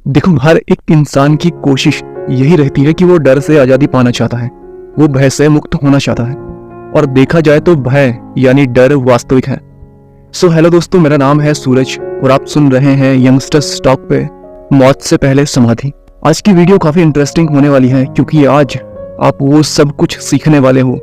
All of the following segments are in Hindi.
देखो, हर एक इंसान की कोशिश यही रहती है कि वो डर से आजादी पाना चाहता है, वो भय से मुक्त होना चाहता है। और देखा जाए तो भय यानी डर वास्तविक है। सो हेलो दोस्तों, मेरा नाम है सूरज और आप सुन रहे हैं यंगस्टर्स टॉक पे मौत से पहले समाधि। आज की वीडियो काफी इंटरेस्टिंग होने वाली है क्योंकि आज आप वो सब कुछ सीखने वाले हो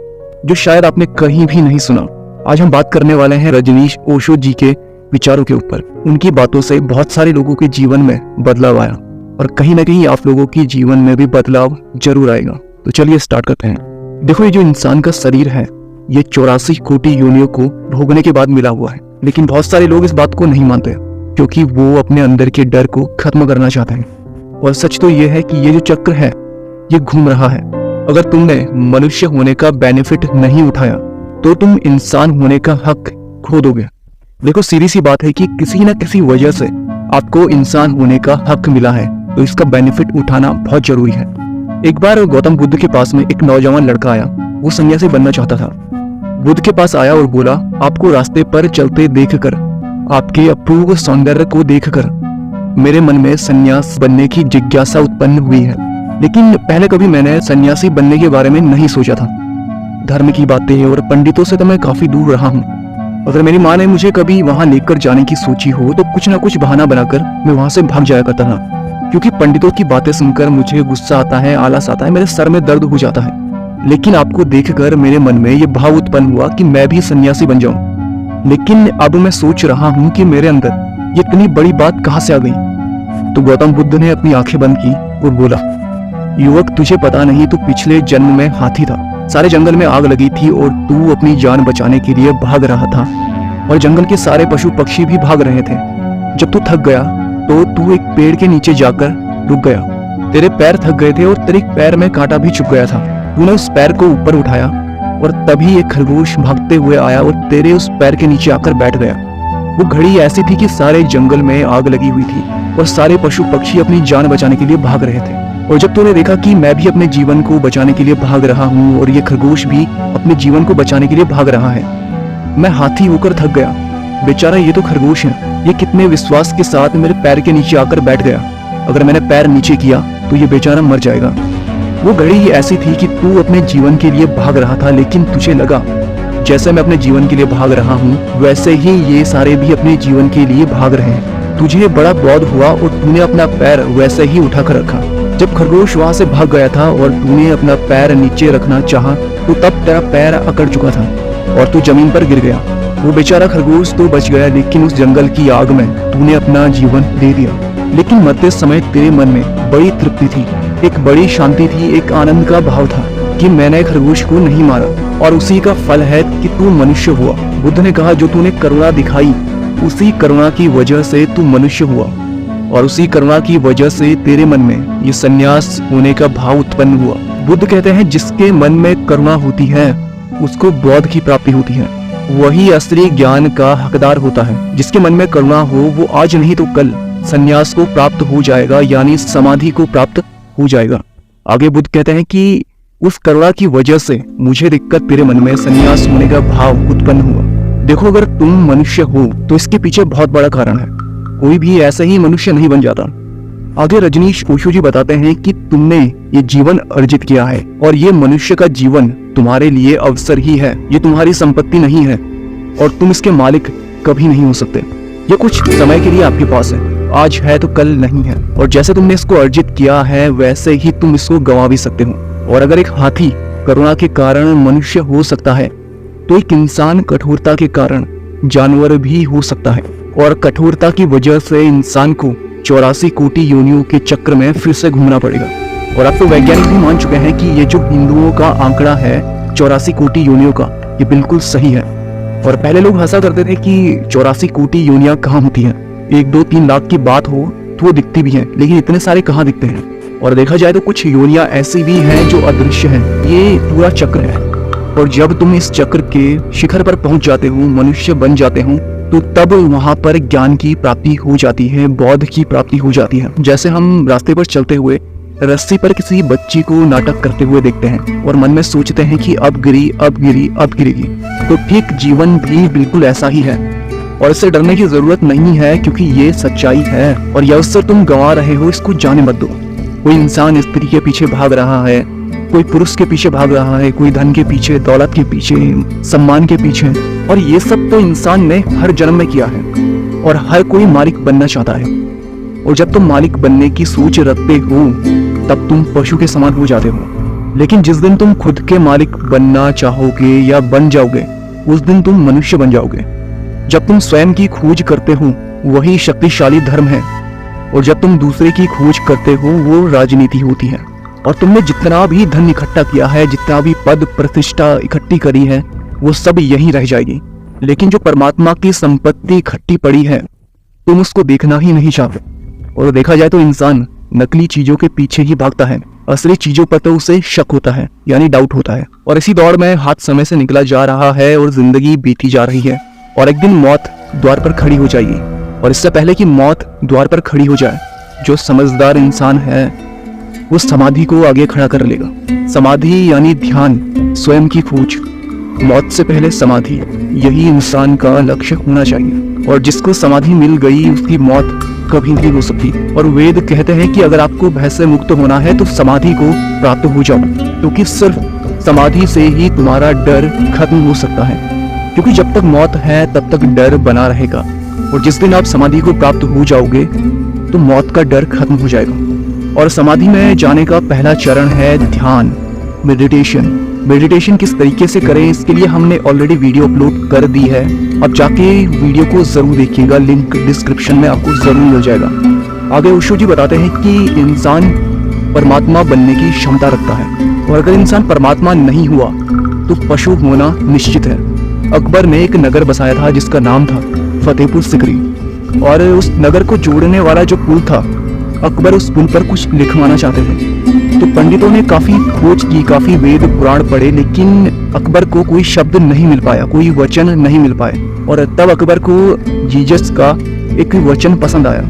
जो शायद आपने कहीं भी नहीं सुना। आज हम बात करने वाले हैं रजनीश ओशो जी के विचारों के ऊपर। उनकी बातों से बहुत सारे लोगों के जीवन में बदलाव आया और कहीं ना कहीं आप लोगों के जीवन में भी बदलाव जरूर आएगा। तो चलिए स्टार्ट करते हैं। देखो, ये जो इंसान का शरीर है ये 84 कोटि योनियों को भोगने के बाद मिला हुआ है, लेकिन बहुत सारे लोग इस बात को नहीं मानते क्योंकि वो अपने अंदर के डर को खत्म करना चाहते हैं। और सच तो ये है कि ये जो चक्र है ये घूम रहा है। अगर तुमने मनुष्य होने का बेनिफिट नहीं उठाया तो तुम इंसान होने का हक खो दोगे। देखो, सीधी सी बात है कि किसी न किसी वजह से आपको इंसान होने का हक मिला है, तो इसका बेनिफिट उठाना बहुत जरूरी है। एक बार गौतम बुद्ध के पास में एक नौजवान लड़का आया। वो सन्यासी बनना चाहता था। बुद्ध के पास आया और बोला, आपको रास्ते पर चलते देखकर, आपके अपूर्व सौंदर्य को देखकर मेरे मन में सन्यास बनने की जिज्ञासा उत्पन्न हुई है, लेकिन पहले कभी मैंने सन्यासी बनने के बारे में नहीं सोचा था। धर्म की बातें और पंडितों से तो मैं काफी दूर रहा हूँ। अगर मेरी माँ ने मुझे कभी वहां लेकर जाने की सोची हो तो कुछ ना कुछ बहाना बनाकर मैं वहां से भाग जाया करता था, क्योंकि पंडितों की बातें सुनकर मुझे गुस्सा आता है, आलस आता है, मेरे सर में दर्द हो जाता है। लेकिन आपको देखकर मेरे मन में ये भाव उत्पन्न हुआ कि मैं भी सन्यासी बन जाऊं। लेकिन अब मैं सोच रहा हूँ कि मेरे अंदर ये इतनी बड़ी बात कहाँ से आ गई। तो गौतम बुद्ध ने अपनी आंखें बंद की और बोला, युवक, तुझे पता नहीं, तू पिछले जन्म में हाथी था। सारे जंगल में आग लगी थी और तू अपनी जान बचाने के लिए भाग रहा था और जंगल के सारे पशु पक्षी भी भाग रहे थे। जब तू थक गया तो तू एक पेड़ के नीचे जाकर रुक गया। तेरे पैर थक गए थे और तेरे पैर में कांटा भी चुभ गया था। तूने उस पैर को ऊपर उठाया और तभी एक खरगोश भागते हुए आया और तेरे उस पैर के नीचे आकर बैठ गया। वो घड़ी ऐसी थी कि सारे जंगल में आग लगी हुई थी और सारे पशु पक्षी अपनी जान बचाने के लिए भाग रहे थे। और जब तूने देखा कि मैं भी अपने जीवन को बचाने के लिए भाग रहा हूँ और ये खरगोश भी अपने जीवन को बचाने के लिए भाग रहा है, मैं हाथी होकर थक गया। बेचारा ये तो खरगोश है, ये कितने विश्वास के साथ मेरे पैर के नीचे आकर बैठ गया। अगर मैंने पैर नीचे किया तो ये बेचारा मर जाएगा। वो घड़ी ऐसी थी कि तू अपने जीवन के लिए भाग रहा था, लेकिन तुझे लगा जैसे मैं अपने जीवन के लिए भाग रहा हूँ वैसे ही ये सारे भी अपने जीवन के लिए भाग रहे हैं। तुझे बड़ा बोध हुआ और तूने अपना पैर वैसे ही उठाकर रखा। जब खरगोश वहां से भाग गया था और तूने अपना पैर नीचे रखना चाहा तो तब तेरा पैर अकड़ चुका था और तू जमीन पर गिर गया। वो बेचारा खरगोश तो बच गया, लेकिन उस जंगल की आग में तूने अपना जीवन दे दिया। लेकिन मरते समय तेरे मन में बड़ी तृप्ति थी, एक बड़ी शांति थी, एक आनंद का भाव था कि मैंने खरगोश को नहीं मारा और उसी का फल है कि तू मनुष्य हुआ। बुद्ध ने कहा, जो तूने करुणा दिखाई उसी करुणा की वजह से तू मनुष्य हुआ और उसी करुणा की वजह से तेरे मन में ये सन्यास होने का भाव उत्पन्न हुआ। बुद्ध कहते हैं, जिसके मन में करुणा होती है उसको बोध की प्राप्ति होती है, वही असली ज्ञान का हकदार होता है। जिसके मन में करुणा हो वो आज नहीं तो कल सन्यास को प्राप्त हो जाएगा, यानी समाधि को प्राप्त हो जाएगा। आगे बुद्ध कहते हैं कि उस करुणा की वजह से मुझे देखकर तेरे मन में सन्यास होने का भाव उत्पन्न हुआ। देखो, अगर तुम मनुष्य हो तो इसके पीछे बहुत बड़ा कारण है। कोई भी ऐसा ही मनुष्य नहीं बन जाता। आगे रजनीश ओशो जी बताते हैं कि तुमने ये जीवन अर्जित किया है और ये मनुष्य का जीवन तुम्हारे लिए अवसर ही है, ये तुम्हारी संपत्ति नहीं है और तुम इसके मालिक कभी नहीं हो सकते। ये कुछ समय के लिए आपके पास है, आज है तो कल नहीं है, और जैसे तुमने इसको अर्जित किया है वैसे ही तुम इसको गंवा भी सकते हो। और अगर एक हाथी करुणा के कारण मनुष्य हो सकता है तो एक इंसान कठोरता के कारण जानवर भी हो सकता है, और कठोरता की वजह से इंसान को 84 कोटि योनियों के चक्र में फिर से घूमना पड़ेगा। और अब तो वैज्ञानिक भी मान चुके हैं कि ये जो हिंदुओं का आंकड़ा है 84 कोटि योनियों का, ये बिल्कुल सही है। और पहले लोग हंसा करते थे कि 84 कोटि योनियां कहाँ होती हैं, 1, 2, 3 लाख की बात हो तो वो दिखती भी हैं, लेकिन इतने सारे कहाँ दिखते हैं। और देखा जाए तो कुछ योनियां ऐसी भी हैं जो अदृश्य हैं। ये पूरा चक्र है और जब तुम इस चक्र के शिखर पर पहुंच जाते हो, मनुष्य बन जाते हो, तो तब वहां पर ज्ञान की प्राप्ति हो जाती है, बोध की प्राप्ति हो जाती है। जैसे हम रास्ते पर चलते हुए रस्सी पर किसी बच्ची को नाटक करते हुए देखते हैं और मन में सोचते हैं कि अब गिरी, अब गिरी, अब गिरेगी। तो ठीक जीवन भी बिल्कुल ऐसा ही है। और इससे डरने की जरूरत नहीं है, क्योंकि ये सच्चाई है और यह अवसर तुम गंवा रहे हो, इसको जाने मत दो। कोई इंसान स्त्री के पीछे भाग रहा है, कोई पुरुष के पीछे भाग रहा है, कोई धन के पीछे, दौलत के पीछे, सम्मान के पीछे, और ये सब तो इंसान ने हर जन्म में किया है और हर कोई मालिक बनना चाहता है। और जब तुम मालिक बनने की सोच रखते हो तब तुम पशु के समान हो जाते हो। लेकिन जिस दिन तुम खुद के मालिक बनना चाहोगे या बन जाओगे, उस दिन तुम मनुष्य बन जाओगे। जब तुम स्वयं की खोज करते हो वही शक्तिशाली धर्म है, और जब तुम दूसरे की खोज करते हो वो राजनीति होती है। और तुमने जितना भी धन इकट्ठा किया है, जितना भी पद प्रतिष्ठा इकट्ठी करी है, वो सब यहीं रह जाएगी। लेकिन जो परमात्मा की संपत्ति इकट्ठी पड़ी है, तुम उसको देखना ही नहीं चाहते। और देखा जाए तो इंसान नकली चीजों के पीछे ही भागता है, असली चीजों पर तो उसे शक होता है, यानी डाउट होता है। और इसी दौड़ में हाथ समय से निकला जा रहा है और जिंदगी बीती जा रही है, और एक दिन मौत द्वार पर खड़ी हो जाएगी। और इससे पहले कि मौत द्वार पर खड़ी हो जाए, जो समझदार इंसान है वो समाधि को आगे खड़ा कर लेगा। समाधि यानी ध्यान, स्वयं की खोज, मौत से पहले समाधि, यही इंसान का लक्ष्य होना चाहिए। और जिसको समाधि मिल गई उसकी मौत कभी नहीं हो सकती। और वेद कहते हैं कि अगर आपको भय से मुक्त होना है तो समाधि को प्राप्त हो जाओ, क्योंकि सिर्फ समाधि से ही तुम्हारा डर खत्म हो सकता है। क्योंकि जब तक मौत है तब तक डर बना रहेगा, और जिस दिन आप समाधि को प्राप्त हो जाओगे तो मौत का डर खत्म हो जाएगा। और समाधि में जाने का पहला चरण है ध्यान, मेडिटेशन। मेडिटेशन किस तरीके से करें, इसके लिए हमने ऑलरेडी वीडियो अपलोड कर दी है। अब जाके वीडियो को जरूर देखिएगा, लिंक डिस्क्रिप्शन में आपको जरूर मिल जाएगा। आगे ओशो जी बताते हैं कि इंसान परमात्मा बनने की क्षमता रखता है, और अगर इंसान परमात्मा नहीं हुआ तो पशु होना निश्चित है। अकबर ने एक नगर बसाया था जिसका नाम था फतेहपुर सिकरी, और उस नगर को जोड़ने वाला जो पुल था, अकबर उस पुल पर कुछ लिखवाना चाहते थे। तो पंडितों ने काफी खोज की, काफी वेद पुराण पढ़े, लेकिन अकबर को कोई शब्द नहीं मिल पाया, कोई वचन नहीं मिल पाए। और तब अकबर को जीसस का एक वचन पसंद आया।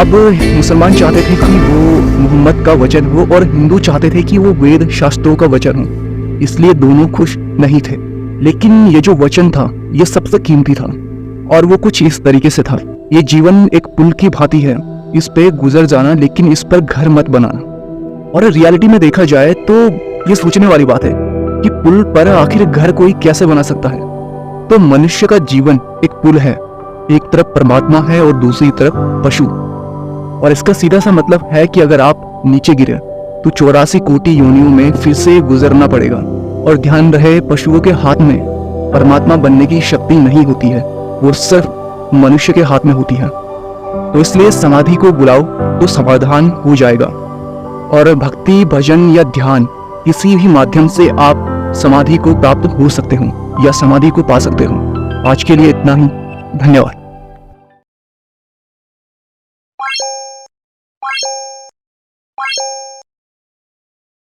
अब मुसलमान चाहते थे कि वो मोहम्मद का वचन हो, और हिंदू चाहते थे कि वो वेद शास्त्रों का वचन हो, इसलिए दोनों खुश नहीं थे। लेकिन ये जो वचन था ये सबसे कीमती था, और वो कुछ इस तरीके से था, ये जीवन एक पुल की भांति है, इस पे गुजर जाना, लेकिन इस पर घर मत बनाना। और रियलिटी में देखा जाए तो ये सोचने वाली बात है कि पुल पर आखिर घर कोई कैसे बना सकता है। तो मनुष्य का जीवन एक पुल है, एक तरफ परमात्मा है और दूसरी तरफ पशु। और इसका सीधा सा मतलब है कि अगर आप नीचे गिरे तो 84 कोटि योनियों में फिर से गुजरना पड़ेगा। और ध्यान रहे, पशुओं के हाथ में परमात्मा बनने की शक्ति नहीं होती है, वो सिर्फ मनुष्य के हाथ में होती है। तो इसलिए समाधि को बुलाओ तो समाधान हो जाएगा। और भक्ति, भजन या ध्यान, किसी भी माध्यम से आप समाधि को प्राप्त हो सकते हो या समाधि को पा सकते हो। आज के लिए इतना ही, धन्यवाद।